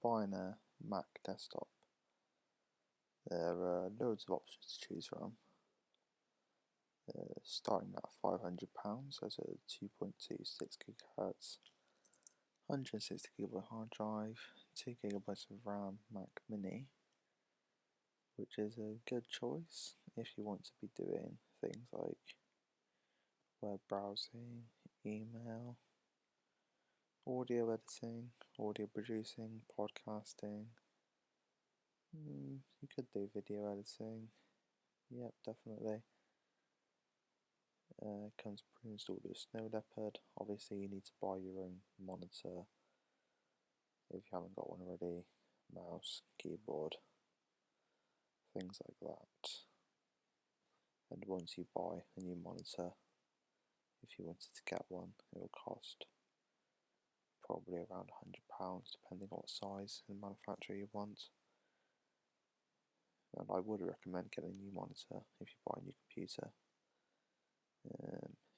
buying a Mac desktop, there are loads of options to choose from. Starting at £500 as a 2.26 GHz, 160GB hard drive, 2GB of RAM Mac Mini, which is a good choice if you want to be doing things like web browsing, email, audio editing, audio producing, podcasting. You could do video editing. Yep, definitely. It comes pre-installed with Snow Leopard. Obviously, you need to buy your own monitor if you haven't got one already. Mouse, keyboard, things like that. And once you buy a new monitor, if you wanted to get one, it will cost probably around £100, depending on what size and manufacturer you want. And I would recommend getting a new monitor if you buy a new computer.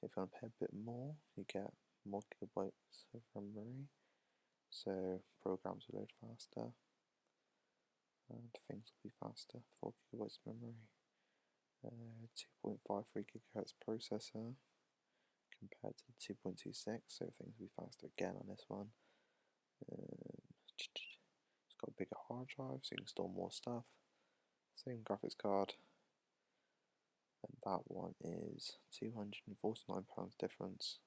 If you want to pay a bit more, you get more gigabytes of memory, so programs will load faster and things will be faster. 4 gigabytes of memory, 2.53 gigahertz processor compared to the 2.26, so things will be faster again on this one. It's got a bigger hard drive, so you can store more stuff. Same graphics card, and that one is £249 difference,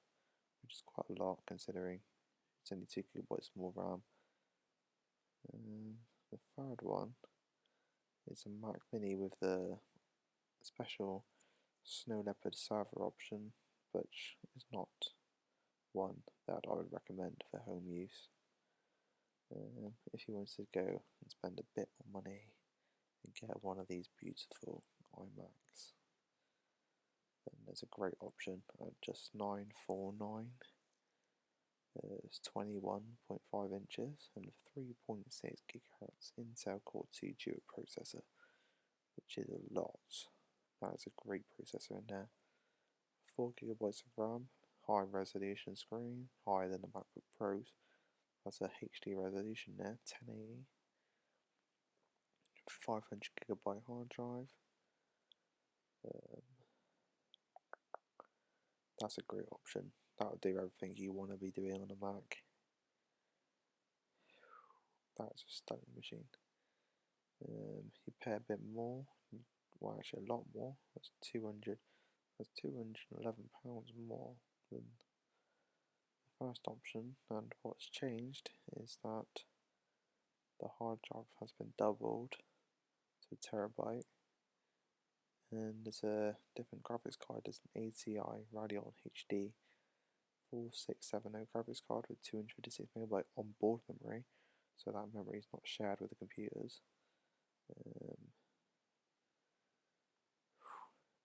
which is quite a lot considering it's only 2 gigabytes more RAM. The third one is a Mac Mini with the special Snow Leopard server option, which is not one that I would recommend for home use. If you wanted to go and spend a bit more money and get one of these beautiful iMacs, then there's a great option at just $949. It's 21.5 inches and a 3.6 GHz Intel Core 2 Duo processor, which is a lot. That is a great processor in there. 4 gigabytes of RAM, high resolution screen, higher than the MacBook Pros. That's a HD resolution there, 1080. 500GB hard drive. That's a great option. That'll do everything you want to be doing on a Mac. That's a stunning machine. You pay a bit more, well actually a lot more. That's £211 more than the first option. And what's changed is that the hard drive has been doubled to a terabyte, and there's a different graphics card. There's an ATI Radeon HD 4670 graphics card with 256MB onboard memory, so that memory is not shared with the computers.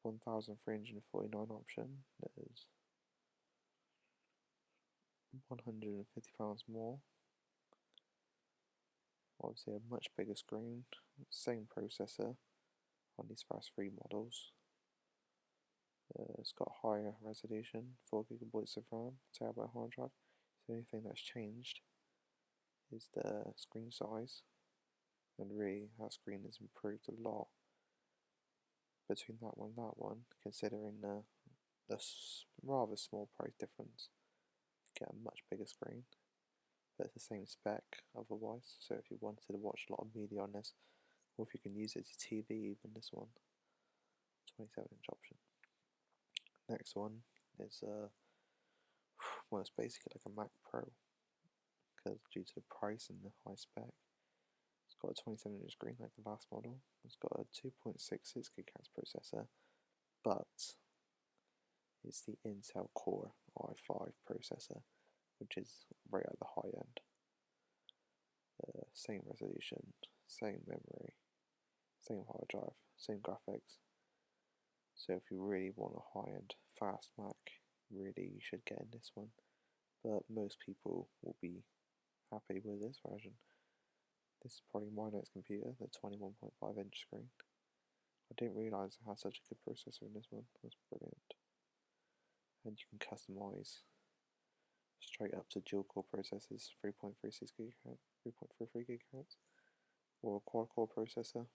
1,349 option. There's £150 more. Obviously a much bigger screen, same processor on these first three models. It's got higher resolution, 4 gigabytes of RAM, terabyte hard drive. The only thing that's changed is the screen size, and really that screen has improved a lot between that one and that one, considering the rather small price difference. You get a much bigger screen, but it's the same spec otherwise, so if you wanted to watch a lot of media on this, or if you can use it as TV, even this one, 27-inch option. Next one is well, it's basically like a Mac Pro, because due to the price and the high spec. It's got a 27-inch screen like the last model. It's got a 2.66 GHz processor, but it's the Intel Core i5 processor, which is right at the high end. Same resolution, same memory, same hard drive, same graphics. So if you really want a high-end fast Mac, really you should get in this one. But most people will be happy with this version. This is probably my next computer, the 21.5-inch screen. I didn't realise it had such a good processor in this one. That's brilliant. And you can customise straight up to dual core processors, 3.36 GHz. 3.33 gigahertz, or a quad-core processor.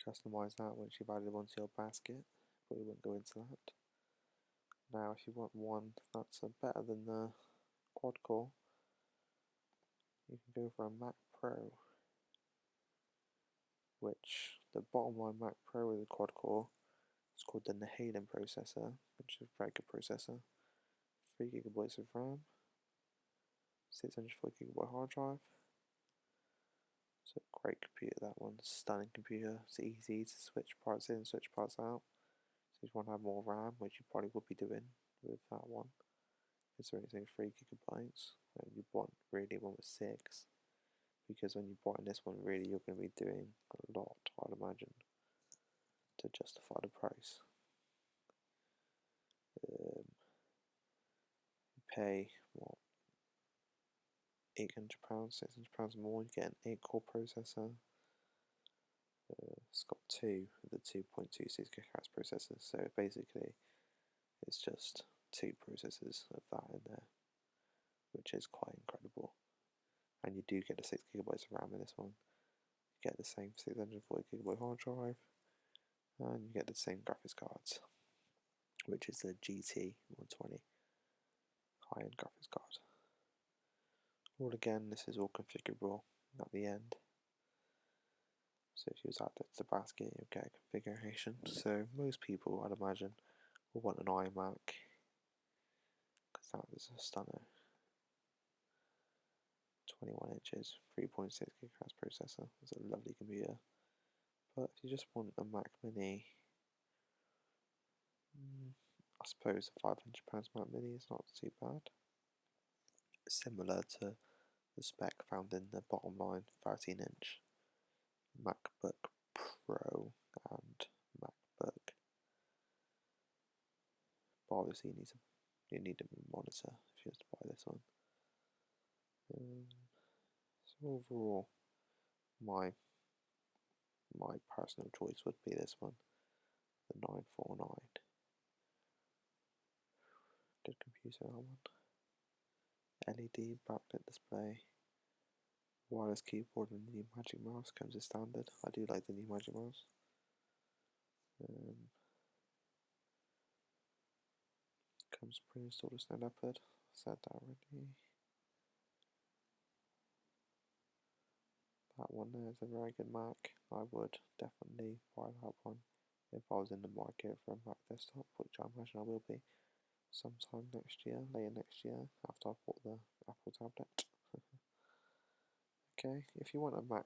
Customize that once you've added one to your basket, but we won't go into that. Now if you want one that's better than the quad-core, you can go for a Mac Pro, which the bottom line Mac Pro with the quad-core is called the Nehalem processor, which is a very good processor. 3 gigabytes of RAM, 640GB hard drive. It's a great computer, that one. Stunning computer. It's easy to switch parts in, switch parts out. So if you want to have more RAM, which you probably would be doing with that one, it's only 3 gigabytes, and you want really one with 6, because when you bought in this one, really you're going to be doing a lot, I'd imagine, to justify the price. You pay what, £800, £600 more. You get an 8-core processor. It's got two of the 2.26 GHz processors, so basically it's just 2 processors of that in there, which is quite incredible. And you do get the 6 gigabytes of RAM in this one. You get the same 640GB hard drive, and you get the same graphics cards, which is the GT 120 high-end graphics card. All again, this is all configurable at the end. So if you add that to the basket, you'll get a configuration. So most people, I'd imagine, will want an iMac, because that is a stunner. 21 inches, 3.6 gigahertz processor. It's a lovely computer. But if you just want a Mac Mini, I suppose a £500 Mac Mini is not too bad. Similar to the spec found in the bottom line 13-inch MacBook Pro and MacBook. But obviously you need a monitor if you have to buy this one. So overall, my personal choice would be this one, the 949. Good computer, that one. LED backlit display, wireless keyboard, and the new Magic Mouse comes as standard. I do like the new Magic Mouse. Comes pre-installed with Snow Leopard. Said that already. That one there is a very good Mac. I would definitely buy that one if I was in the market for a Mac desktop, which I imagine I will be sometime next year, later next year, after I've bought the Apple tablet. Okay, if you want a Mac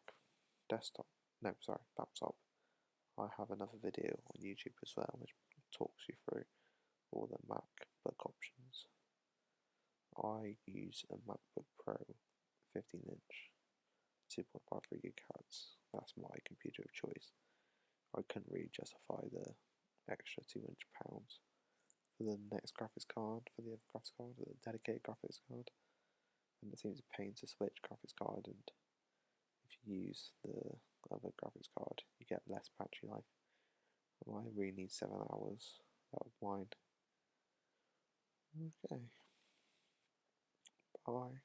laptop, I have another video on YouTube as well, which talks you through all the MacBook options. I use a MacBook Pro 15-inch, 2.53 gigahertz. That's my computer of choice. I couldn't really justify the extra £200 for the next graphics card, for the other graphics card, the dedicated graphics card. And it seems a pain to switch graphics card, and if you use the other graphics card, you get less battery life. Well, I really need 7 hours out of mine. Okay. Bye.